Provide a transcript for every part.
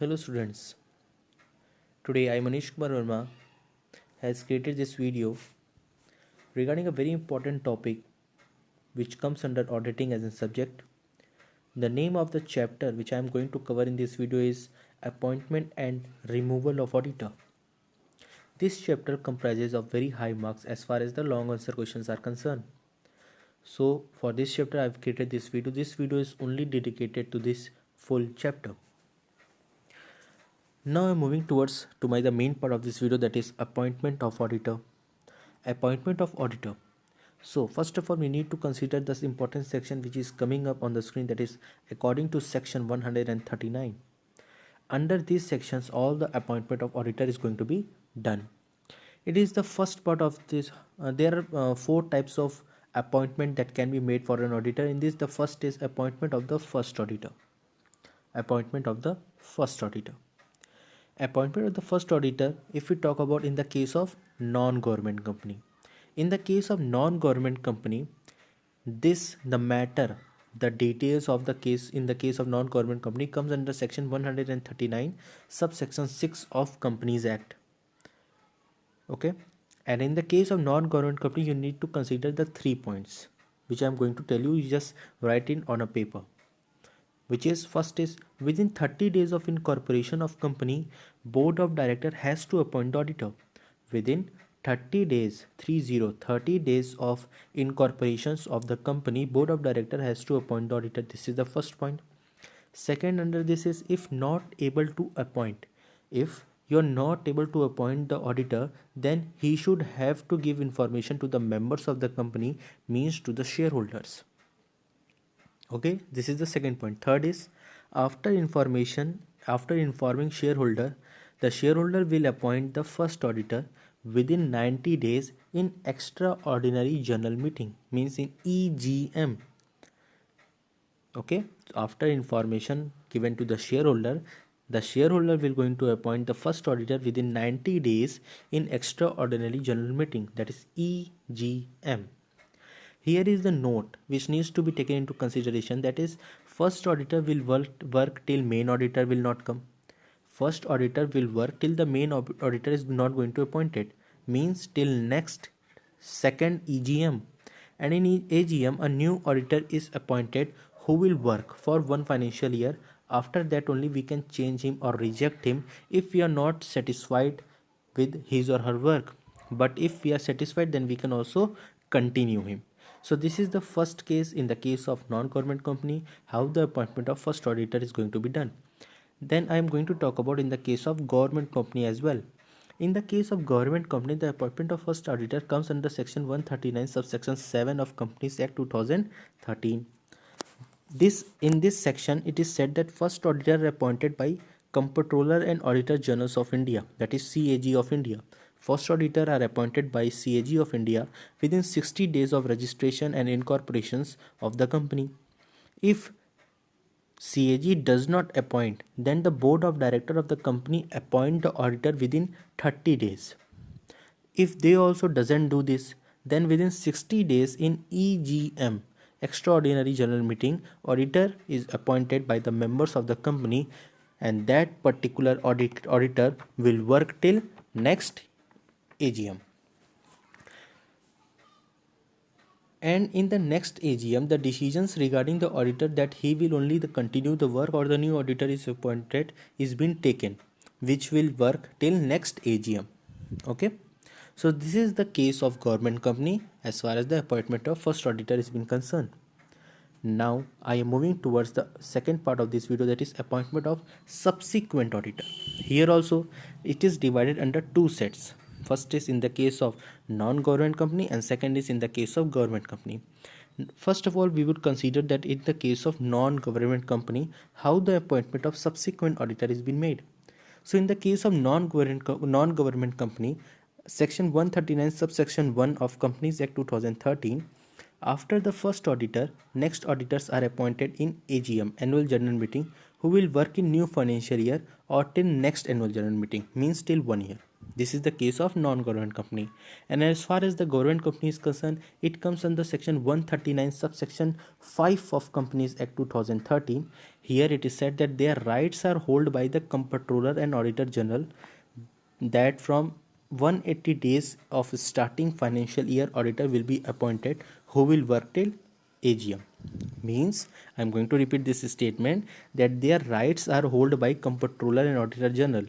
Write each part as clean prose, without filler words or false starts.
Hello students, today I Manish Kumar Verma has created this video regarding a very important topic which comes under auditing as a subject. The name of the chapter which I am going to cover in this video is Appointment and Removal of Auditor. This chapter comprises of very high marks as far as the long answer questions are concerned. So for this chapter I have created this video. This video is only dedicated to this full chapter. Now I'm moving towards the main part of this video, that is appointment of auditor. Appointment of auditor. So first of all we need to consider this important section which is coming up on the screen, that is according to section 139. Under these sections all the appointment of auditor is going to be done. It is the first part of this. There are four types of appointment that can be made for an auditor. In this, the first is appointment of the first auditor. Appointment of the first auditor. Appointment of the first auditor, if we talk about in the case of non-government company. In the case of non-government company, the matter, the details of the case in the case of non-government company comes under section 139 subsection 6 of Companies Act. Okay, and in the case of non-government company you need to consider the 3 points which I am going to tell you. You just write in on a paper. Which is, first is, within 30 days of incorporation of company, board of director has to appoint the auditor. Within 30 days, 30 days of incorporations of the company, board of director has to appoint the auditor. This is the first point. Second under this is, if not able to appoint, if you're not able to appoint the auditor, then he should have to give information to the members of the company, means to the shareholders. Okay, this is the second point. Third is, after informing shareholder, the shareholder will appoint the first auditor within 90 days in extraordinary general meeting, means in EGM. Okay, after information given to the shareholder will going to appoint the first auditor within 90 days in extraordinary general meeting, that is EGM. Here is the note which needs to be taken into consideration, that is, first auditor will work till main auditor will not come. First auditor will work till the main auditor is not going to appoint it, means till next second EGM. And in AGM a new auditor is appointed who will work for one financial year. After that only we can change him or reject him if we are not satisfied with his or her work. But if we are satisfied, then we can also continue him. So this is the first case in the case of non-government company, how the appointment of first auditor is going to be done. Then I am going to talk about in the case of government company as well. In the case of government company, the appointment of first auditor comes under section 139 subsection 7 of Companies Act 2013. In this section it is said that first auditor appointed by Comptroller and Auditor Generals of India, that is CAG of India. First auditor are appointed by CAG of India within 60 days of registration and incorporations of the company. If CAG does not appoint, then the board of director of the company appoint the auditor within 30 days. If they also doesn't do this, then within 60 days in EGM, extraordinary general meeting, auditor is appointed by the members of the company, and that particular auditor will work till next AGM. And in the next AGM, the decisions regarding the auditor, that he will only continue the work or the new auditor is appointed, is being taken, which will work till next AGM. Okay, so this is the case of government company as far as the appointment of first auditor is being concerned. Now I am moving towards the second part of this video, that is appointment of subsequent auditor. Here also it is divided under two sets. First is in the case of non-government company and second is in the case of government company. First of all, we would consider that in the case of non-government company, how the appointment of subsequent auditor is being made. So in the case of non-government company, section 139 subsection 1 of Companies Act 2013, after the first auditor, next auditors are appointed in AGM, annual general meeting, who will work in new financial year or till next annual general meeting, means till 1 year. This is the case of non-government company. And as far as the government company is concerned, it comes under section 139 subsection 5 of Companies Act 2013. Here it is said that their rights are held by the comptroller and auditor general, that from 180 days of starting financial year auditor will be appointed who will work till AGM. Means, I am going to repeat this statement, that their rights are held by comptroller and auditor general,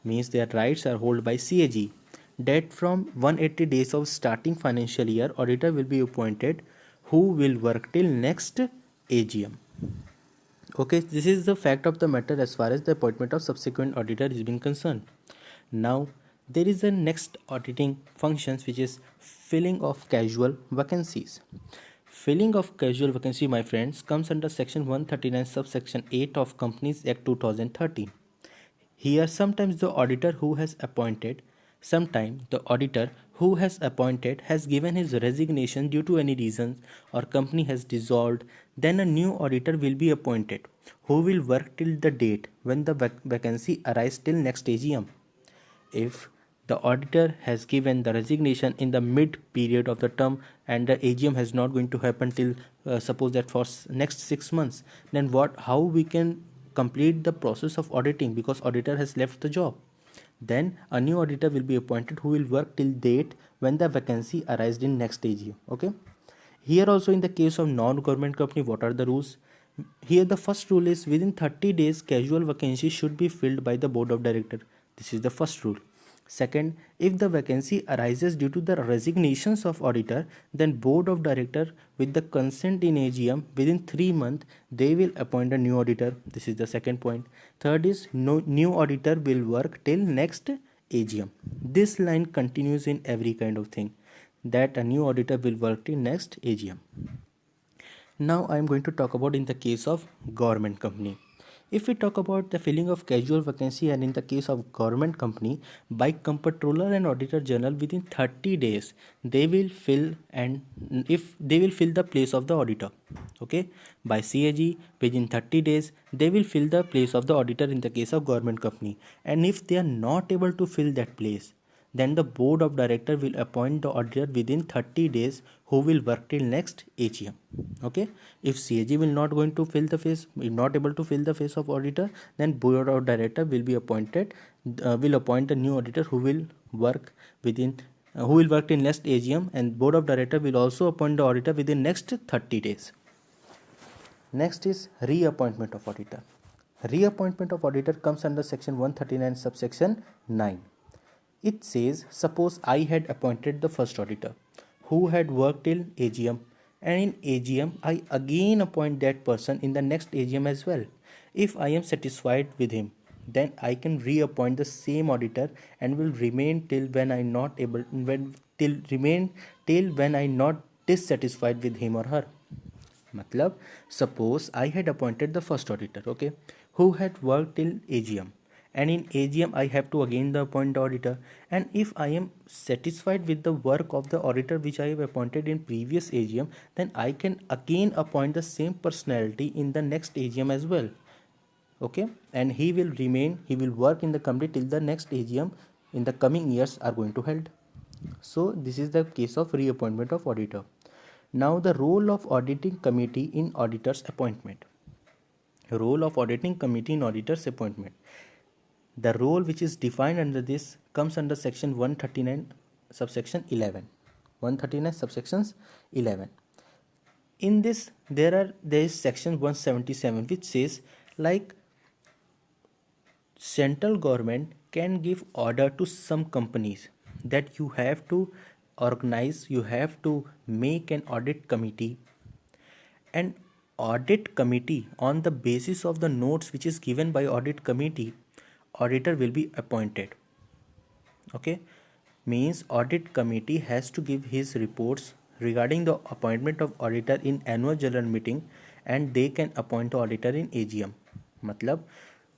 means their rights are held by CAG, that from 180 days of starting financial year auditor will be appointed who will work till next AGM. Okay, this is the fact of the matter as far as the appointment of subsequent auditor is being concerned. Now there is a next auditing functions, which is filling of casual vacancies. Filling of casual vacancy, my friends, comes under section 139 subsection 8 of Companies Act 2013. Here sometimes the auditor who has appointed has given his resignation due to any reason, or company has dissolved, then a new auditor will be appointed who will work till the date when the vacancy arises till next AGM. If the auditor has given the resignation in the mid period of the term and the AGM has not going to happen till suppose that for next 6 months, then how we can complete the process of auditing, because auditor has left the job? Then a new auditor will be appointed who will work till date when the vacancy arises in next AGM. Okay, here also in the case of non-government company, what are the rules? Here the first rule is within 30 days casual vacancy should be filled by the board of director. This is the first rule. Second, if the vacancy arises due to the resignations of auditor, then board of director with the consent in AGM within 3 months they will appoint a new auditor. This is the second point. Third is no new auditor will work till next AGM. This line continues in every kind of thing, that a new auditor will work till next AGM. Now I am going to talk about in the case of government company. If we talk about the filling of casual vacancy, and in the case of government company, by comptroller and auditor general within 30 days they will fill, and if they will fill the place of the auditor. Okay, by CAG within 30 days they will fill the place of the auditor in the case of government company, and if they are not able to fill that place, then the board of director will appoint the auditor within 30 days who will work till next AGM. Okay, if CAG will not going to fill the face, not able to fill the face of auditor, then board of director will be appointed, will appoint a new auditor who will work within who will work till next AGM, and board of director will also appoint the auditor within next 30 days. Next is reappointment of auditor. Reappointment of auditor comes under section 139 subsection 9. It says, suppose I had appointed the first auditor who had worked till AGM, and in AGM I again appoint that person in the next AGM as well. If I am satisfied with him, then I can reappoint the same auditor and will remain till when I not dissatisfied with him or her. Matlab, suppose I had appointed the first auditor, okay, who had worked till AGM, and in AGM I have to again appoint the auditor, and if I am satisfied with the work of the auditor which I have appointed in previous AGM, then I can again appoint the same personality in the next AGM as well. Okay, and he will work in the company till the next AGM in the coming years are going to held. So this is the case of reappointment of auditor. Now the role of auditing committee in auditor's appointment. Role of auditing committee in auditor's appointment. The role which is defined under this comes under section 139 subsection 11. 139 subsections 11. In this there is section 177 which says, like, central government can give order to some companies that you have to organize, you have to make an audit committee, and audit committee, on the basis of the notes which is given by audit committee, auditor will be appointed. Okay, means audit committee has to give his reports regarding the appointment of auditor in annual general meeting, and they can appoint the auditor in AGM. मतलब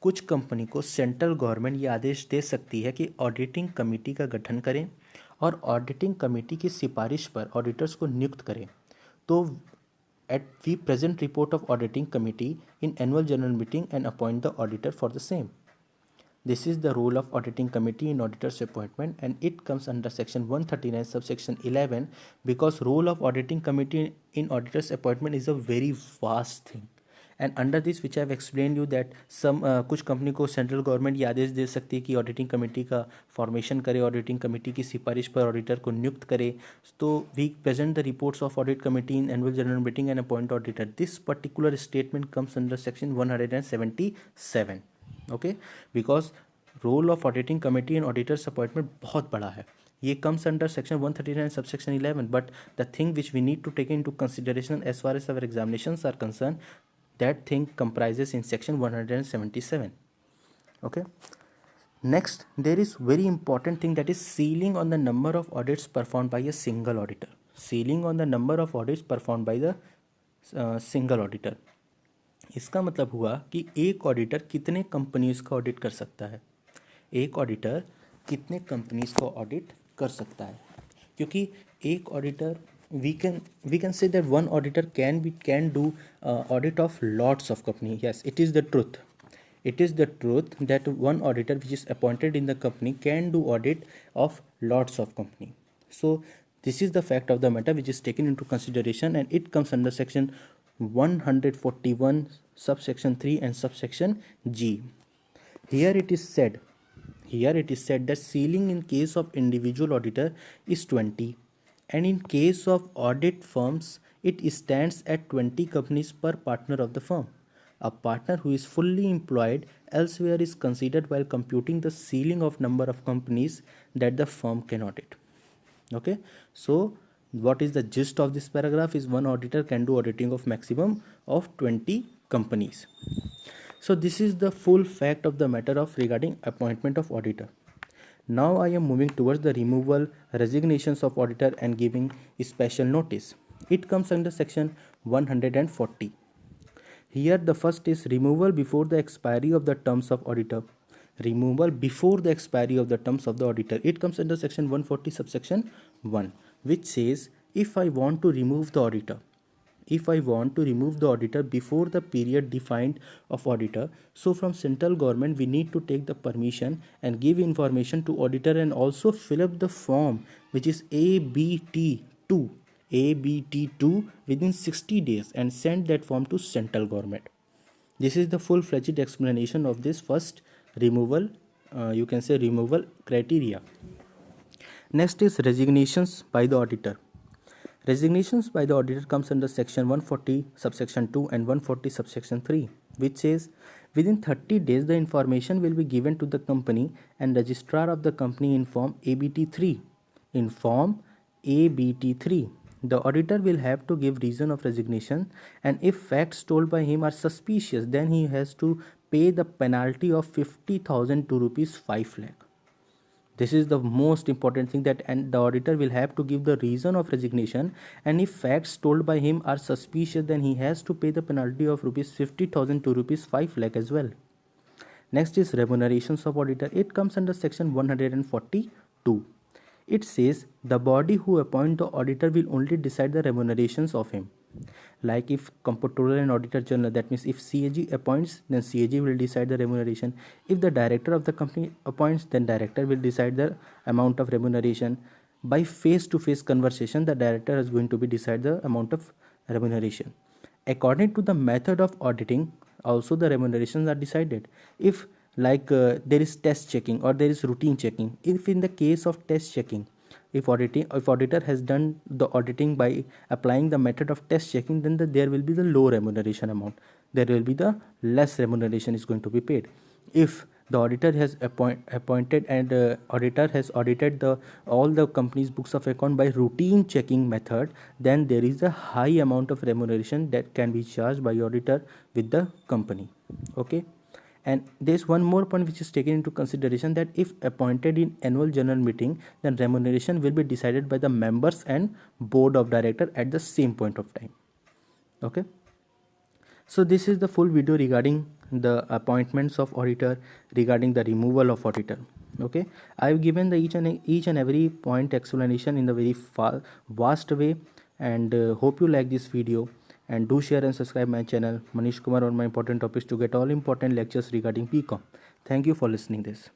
कुछ company को central government ये आदेश दे सकती है कि auditing committee का गठन करें और ऑडिटिंग कमेटी की सिफारिश पर ऑडिटर्स को नियुक्त करें. तो we present report of auditing committee in annual general meeting and appoint the auditor for the same. This is the role of auditing committee in auditor's appointment, and it comes under section 139 subsection 11, because role of auditing committee in auditor's appointment is a very vast thing. And under this which I have explain you that some कुछ company को central government ये आदेश दे सकती है कि auditing committee का formation करे, auditing committee की सिफारिश पर ऑडिटर को नियुक्त करे. तो we present the reports of audit committee in annual general meeting and appoint auditor. This particular statement comes under section 177. Okay, because role of auditing committee in auditors appointment बहुत बड़ा है. ये comes under section 139 subsection 11, but the thing which we need to take in to consideration as far as our examinations are concern, that thing comprises in section 177. Okay, next there is very important thing, that is sealing on the number of audits performed by a single auditor. Sealing on the number of audits performed by the single auditor. इसका मतलब हुआ कि एक auditor कितने companies का audit कर सकता है. एक ऑडिटर कितने कंपनीज को ऑडिट कर सकता है, क्योंकि एक auditor we can say that one auditor can do audit of lots of company. Yes, it is the truth. It is the truth that one auditor which is appointed in the company can do audit of lots of company. So this is the fact of the matter which is taken into consideration, and it comes under section 141 subsection 3 and subsection G. Here it is said that ceiling in case of individual auditor is 20, and in case of audit firms it stands at 20 companies per partner of the firm. A partner who is fully employed elsewhere is considered while computing the ceiling of number of companies that the firm can audit. Okay, so what is the gist of this paragraph is one auditor can do auditing of maximum of 20 companies. So this is the full fact of the matter of regarding appointment of auditor. Now I am moving towards the removal, resignations of auditor and giving special notice. It comes under section 140. Here the first is removal before the expiry of the terms of auditor. Removal before the expiry of the terms of the auditor. It comes under section 140 subsection 1, which says if I want to remove the auditor, before the period defined of auditor, so from central government we need to take the permission and give information to auditor, and also fill up the form which is ABT2 within 60 days and send that form to central government. This is the full-fledged explanation of this first removal, you can say removal criteria. Next is resignations by the auditor. Resignations by the auditor comes under section 140 subsection 2 and 140 subsection 3, which says within 30 days the information will be given to the company and registrar of the company in form ABT3. In form ABT3, the auditor will have to give reason of resignation, and if facts told by him are suspicious, then he has to pay the penalty of 50,000 to rupees 5 lakh. This is the most important thing, that and the auditor will have to give the reason of resignation, and if facts told by him are suspicious, then he has to pay the penalty of rupees 50,000 to rupees 5 lakh as well. Next is remunerations of auditor. It comes under section 142. It says the body who appoint the auditor will only decide the remunerations of him. Like if comptroller and auditor general, that means if CAG appoints, then CAG will decide the remuneration. If the director of the company appoints, then director will decide the amount of remuneration. By face-to-face conversation, the director is going to be decide the amount of remuneration. According to the method of auditing, also the remunerations are decided. If there is test checking or there is routine checking, if in the case of test checking, if auditor has done the auditing by applying the method of test checking, then there will be the low remuneration amount. There will be the less remuneration is going to be paid. If the auditor has appointed and auditor has audited all the company's books of account by routine checking method, then there is a high amount of remuneration that can be charged by auditor with the company. Okay. And there is one more point which is taken into consideration, that if appointed in annual general meeting, then remuneration will be decided by the members and board of director at the same point of time. Okay. So this is the full video regarding the appointments of auditor, regarding the removal of auditor. Okay, I have given the each and every point explanation in the very vast way, and hope you like this video. And do share and subscribe my channel Manish Kumar on my important topics to get all important lectures regarding BCom. Thank you for listening this.